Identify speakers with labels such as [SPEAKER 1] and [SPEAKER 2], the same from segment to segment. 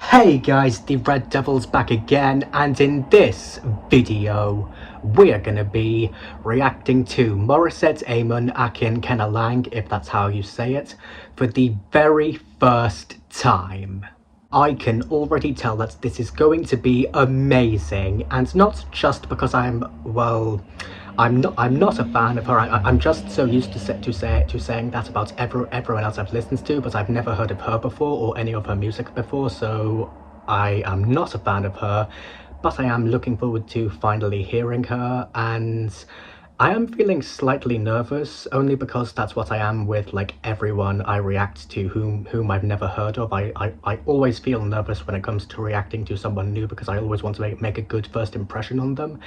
[SPEAKER 1] Hey guys, the Red Devil's back again, and in this video, we're gonna be reacting to Morissette Amon, Akin, Lang, if that's how you say it, for the very first time. I can already tell that this is going to be amazing, and not just because I'm not a fan of her. I'm just so used to saying that about everyone else I've listened to, but I've never heard of her before or any of her music before, so I am not a fan of her, but I am looking forward to finally hearing her, and I am feeling slightly nervous, only because that's what I am with like everyone I react to whom I've never heard of. I always feel nervous when it comes to reacting to someone new because I always want to make a good first impression on them.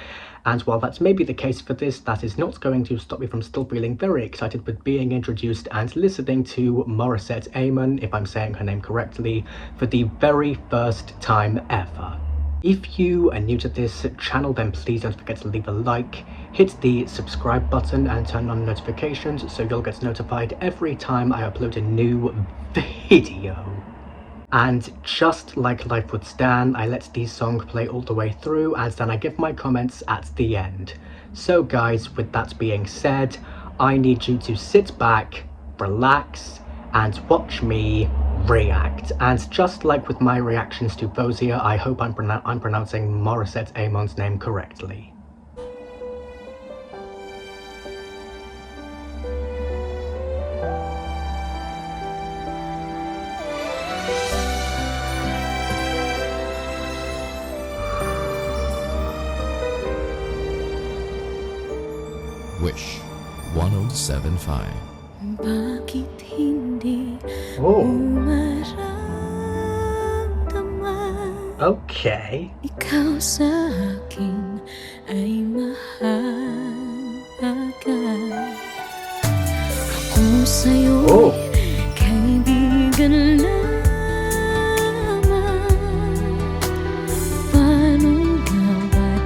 [SPEAKER 1] And while that's maybe the case for this, that is not going to stop me from still feeling very excited with being introduced and listening to Morissette Amon, if I'm saying her name correctly, for the very first time ever. If you are new to this channel, then please don't forget to leave a like, hit the subscribe button and turn on notifications so you'll get notified every time I upload a new video. And just like Life Would Stand, I let the song play all the way through and then I give my comments at the end. So guys, with that being said, I need you to sit back, relax, and watch me react. And just like with my reactions to Fozia, I hope I'm pronouncing Morissette Amon's name correctly.
[SPEAKER 2] Wish 107.5.
[SPEAKER 3] Bakit hindi
[SPEAKER 1] Oh.
[SPEAKER 3] mo maramdaman?
[SPEAKER 1] Okay.
[SPEAKER 3] Ikaw sa akin ay mahalaga. Ako sa'yo
[SPEAKER 1] Oh.
[SPEAKER 3] kaibigan lamang. Paano nga ba't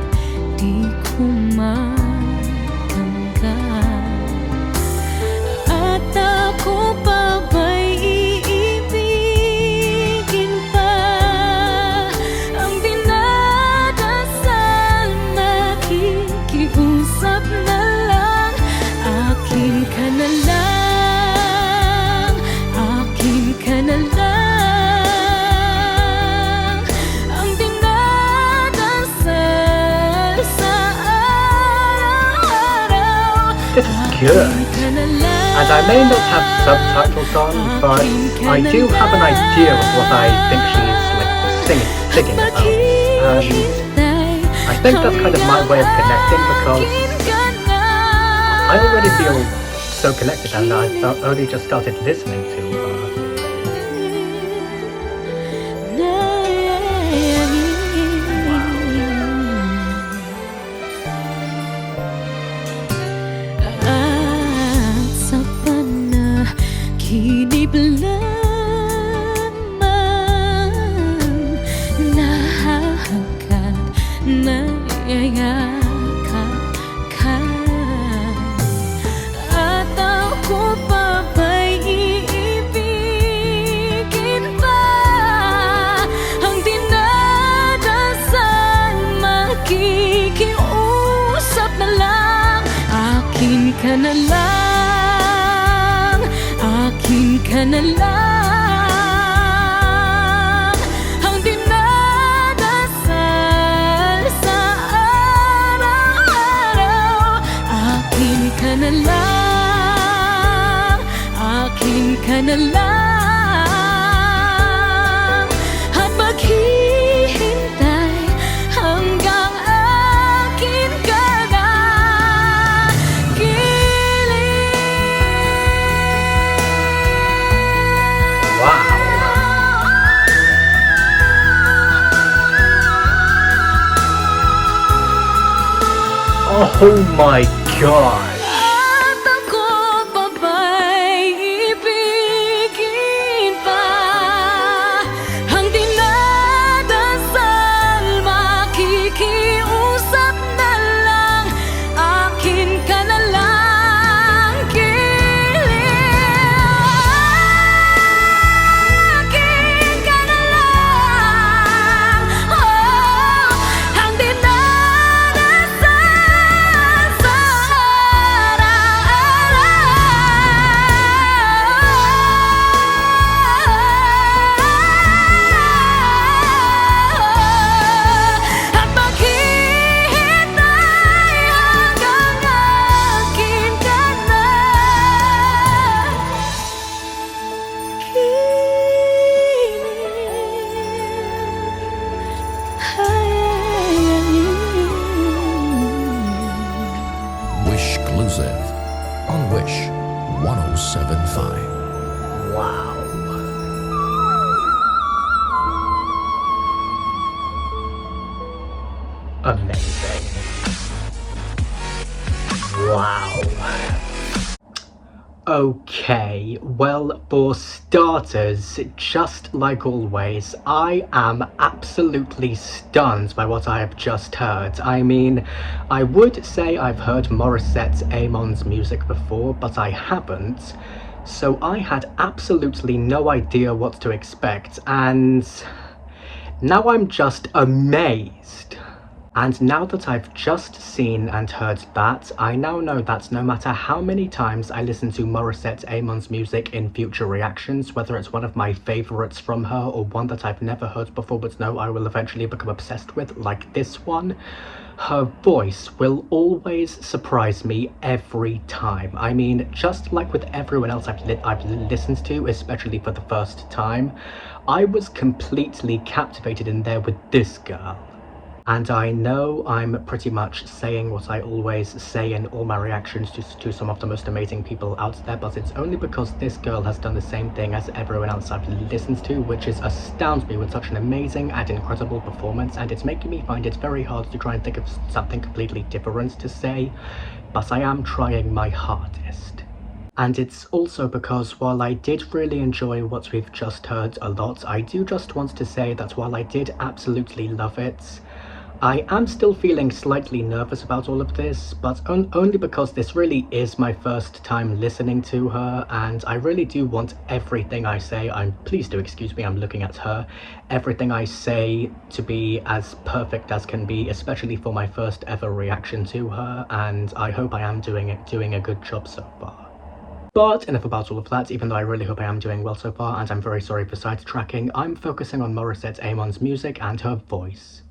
[SPEAKER 3] di ko ako pa ba'y iibigin pa? Ang dinadasal, nakikiusap na lang. Akin ka na lang, akin ka na lang. Ang dinadasal sa araw-araw.
[SPEAKER 1] This is good. And I may not have subtitles on, but I do have an idea of what I think she's like singing about. And I think that's kind of my way of connecting because I already feel so connected and I've only just started listening to her.
[SPEAKER 3] Kinip lamang, nahahagkan, nayayakap ka. At ako pa ba'y iibigin pa? Ang dinadasal, makikiusap na lang. Akin ka na lang, akin ka na lang. Ang dinadasal sa araw-araw. Akin ka na lang, akin ka na lang. At maghihintay hanggang akin ka na.
[SPEAKER 1] Oh my god!
[SPEAKER 3] At ako pa ba'y ibigin pa? Ang dinadasal, makikiusap na lang. Akin ka na lang, kilig. Akin ka na lang.
[SPEAKER 1] amazing. Wow. Okay, well, for starters, just like always, I am absolutely stunned by what I have just heard. I mean, I would say I've heard Morissette Amon's music before, but I haven't, so I had absolutely no idea what to expect, and now I'm just amazed. And now that I've just seen and heard that, I now know that no matter how many times I listen to Morissette Amon's music in future reactions, whether it's one of my favourites from her or one that I've never heard before but know I will eventually become obsessed with, like this one, her voice will always surprise me every time. I mean, just like with everyone else I've listened to, especially for the first time, I was completely captivated in there with this girl. And I know I'm pretty much saying what I always say in all my reactions to some of the most amazing people out there, but it's only because this girl has done the same thing as everyone else I've listened to, which is astounds me with such an amazing and incredible performance, and it's making me find it very hard to try and think of something completely different to say, but I am trying my hardest. And it's also because while I did really enjoy what we've just heard a lot, I do just want to say that while I did absolutely love it, I am still feeling slightly nervous about all of this, but only because this really is my first time listening to her, and I really do want everything I say, please do excuse me, I'm looking at her, everything I say to be as perfect as can be, especially for my first ever reaction to her, and I hope I am doing a good job so far. But enough about all of that, even though I really hope I am doing well so far, and I'm very sorry for sidetracking. I'm focusing on Morissette Amon's music and her voice.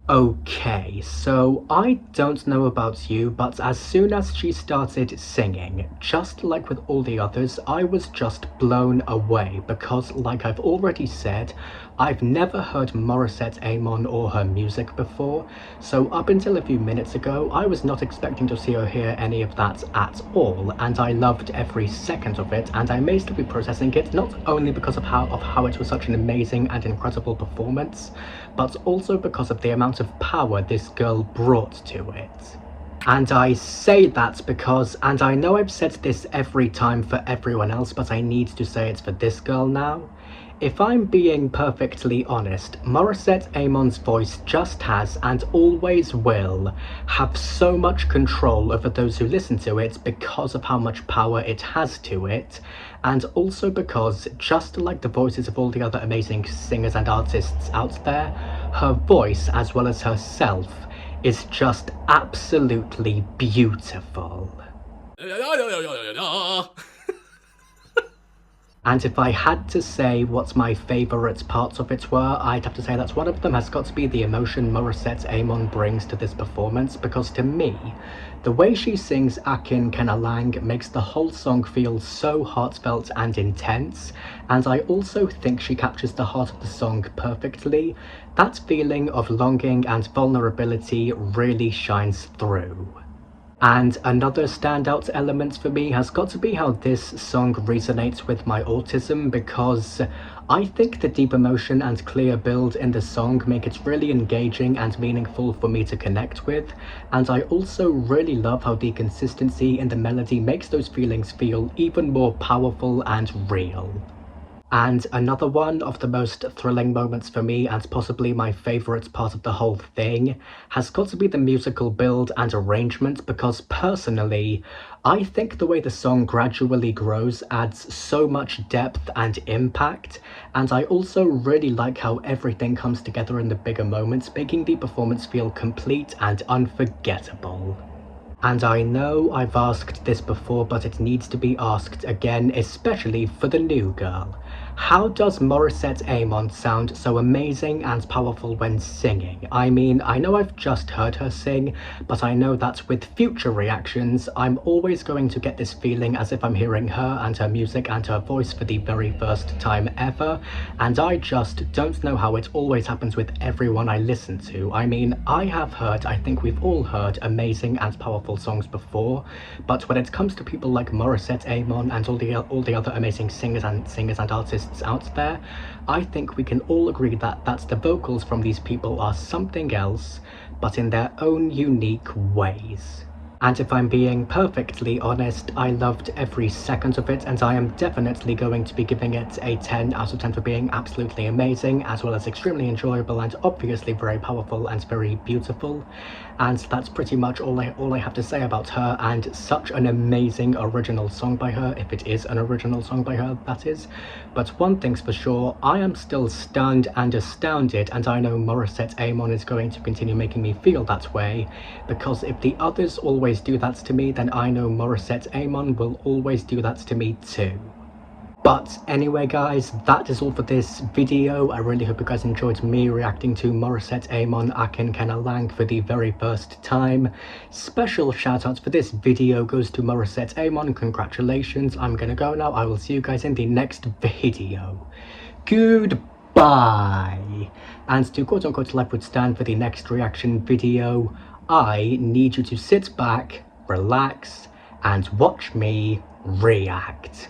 [SPEAKER 1] Okay, so I don't know about you, but as soon as she started singing, just like with all the others, I was just blown away because, like I've already said, I've never heard Morissette Amon or her music before, so up until a few minutes ago, I was not expecting to see or hear any of that at all, and I loved every second of it, and I may still be processing it, not only because of how it was such an amazing and incredible performance, but also because of the amount of power this girl brought to it. And I say that because, and I know I've said this every time for everyone else, but I need to say it for this girl now. If I'm being perfectly honest, Morissette Amon's voice just has, and always will, have so much control over those who listen to it because of how much power it has to it, and also because, just like the voices of all the other amazing singers and artists out there, her voice, as well as herself, is just absolutely beautiful. And if I had to say what my favourite parts of it were, I'd have to say that one of them has got to be the emotion Morissette Amon brings to this performance, because to me, the way she sings Akin makes the whole song feel so heartfelt and intense, and I also think she captures the heart of the song perfectly. That feeling of longing and vulnerability really shines through. And another standout element for me has got to be how this song resonates with my autism, because I think the deep emotion and clear build in the song make it really engaging and meaningful for me to connect with, and I also really love how the consistency in the melody makes those feelings feel even more powerful and real. And another one of the most thrilling moments for me, and possibly my favourite part of the whole thing, has got to be the musical build and arrangement, because personally, I think the way the song gradually grows adds so much depth and impact, and I also really like how everything comes together in the bigger moments, making the performance feel complete and unforgettable. And I know I've asked this before, but it needs to be asked again, especially for the new girl. How does Morissette Amon sound so amazing and powerful when singing? I mean, I know I've just heard her sing, but I know that with future reactions, I'm always going to get this feeling as if I'm hearing her and her music and her voice for the very first time ever, and I just don't know how it always happens with everyone I listen to. I mean, I think we've all heard amazing and powerful songs before, but when it comes to people like Morissette Amon and all the other amazing singers and artists artists out there, I think we can all agree that the vocals from these people are something else, but in their own unique ways. And if I'm being perfectly honest, I loved every second of it, and I am definitely going to be giving it a 10 out of 10 for being absolutely amazing, as well as extremely enjoyable and obviously very powerful and very beautiful. And that's pretty much all I have to say about her, and such an amazing original song by her, if it is an original song by her, that is. But one thing's for sure, I am still stunned and astounded, and I know Morissette Amon is going to continue making me feel that way, because if the others always do that to me, then I know Morissette Amon will always do that to me too. But anyway guys, that is all for this video. I really hope you guys enjoyed me reacting to Morissette Amon Akin Lang for the very first time. Special shout out for this video goes to Morissette Amon, congratulations. I'm gonna go now, I will see you guys in the next video. Goodbye! And to quote unquote leftwood stand for the next reaction video, I need you to sit back, relax, and watch me react.